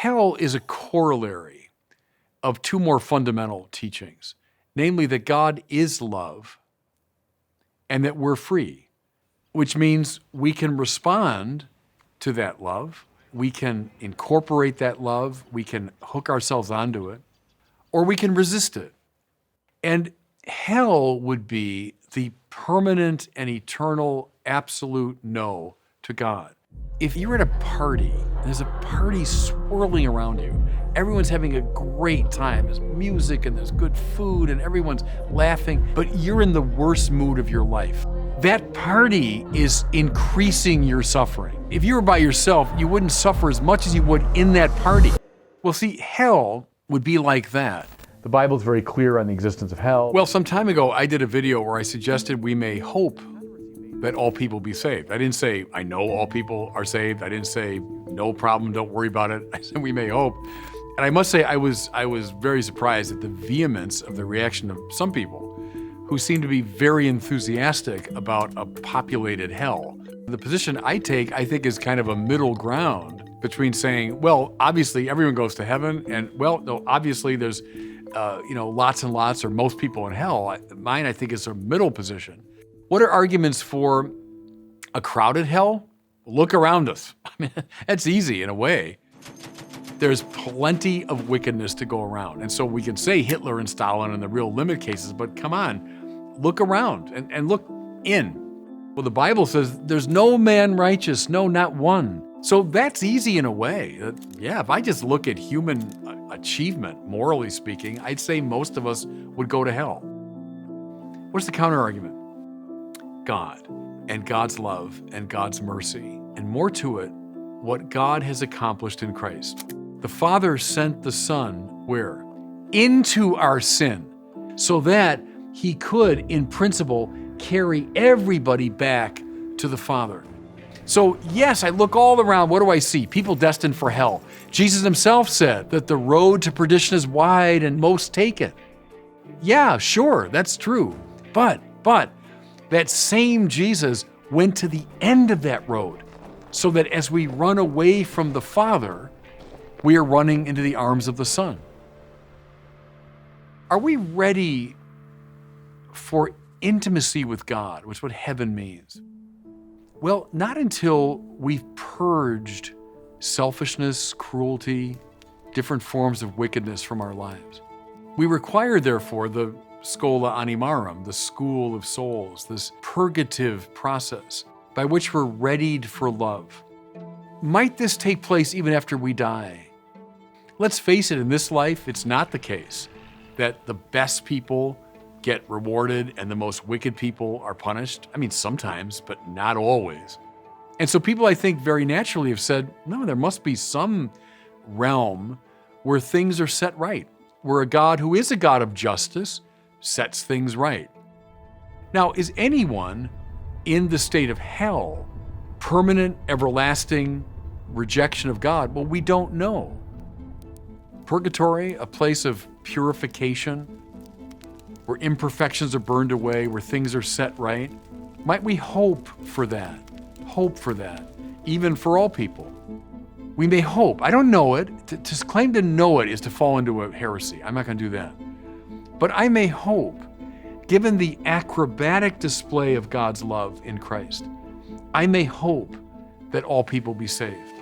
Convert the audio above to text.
Hell is a corollary of two more fundamental teachings, namely that God is love and that we're free, which means we can respond to that love, we can incorporate that love, we can hook ourselves onto it, or we can resist it. And hell would be the permanent and eternal absolute no to God. If you're at a party, there's a party swirling around you, everyone's having a great time, there's music and there's good food and everyone's laughing, but you're in the worst mood of your life. That party is increasing your suffering. If you were by yourself, you wouldn't suffer as much as you would in that party. Well, see, hell would be like that. The Bible is very clear on the existence of hell. Well, some time ago, I did a video where I suggested we may hope that all people be saved. I didn't say, I know all people are saved. I didn't say, no problem, don't worry about it. I said, we may hope. And I must say, I was very surprised at the vehemence of the reaction of some people who seem to be very enthusiastic about a populated hell. The position I take, I think, is kind of a middle ground between saying, well, obviously everyone goes to heaven, and well, no, obviously there's lots and lots or most people in hell. Mine, I think, is a middle position. What are arguments for a crowded hell? Look around us. I mean, that's easy in a way. There's plenty of wickedness to go around. And so we can say Hitler and Stalin and the real limit cases, but come on, look around and look in. Well, the Bible says there's no man righteous, no, not one. So that's easy in a way. Yeah, if I just look at human achievement, morally speaking, I'd say most of us would go to hell. What's the counter argument? God and God's love and God's mercy, and more to it, what God has accomplished in Christ. The Father sent the Son where? Into our sin, so that he could, in principle, carry everybody back to the Father. So yes, I look all around, what do I see? People destined for hell. Jesus himself said that the road to perdition is wide and most take it. Yeah, sure, that's true. But that same Jesus went to the end of that road, so that as we run away from the Father, we are running into the arms of the Son. Are we ready for intimacy with God, which is what heaven means? Well, not until we've purged selfishness, cruelty, different forms of wickedness from our lives. We require, therefore, the scola animarum, the school of souls, this purgative process by which we're readied for love. Might this take place even after we die? Let's face it, in this life, it's not the case that the best people get rewarded and the most wicked people are punished. I mean, sometimes, but not always. And so people, I think, very naturally have said, no, there must be some realm where things are set right, where a God who is a God of justice sets things right. Now, is anyone in the state of hell, permanent, everlasting rejection of God? Well, we don't know. Purgatory, a place of purification, where imperfections are burned away, where things are set right. Might we hope for that? Hope for that, even for all people. We may hope. I don't know it. To claim to know it is to fall into a heresy. I'm not going to do that. But I may hope, given the acrobatic display of God's love in Christ, I may hope that all people be saved.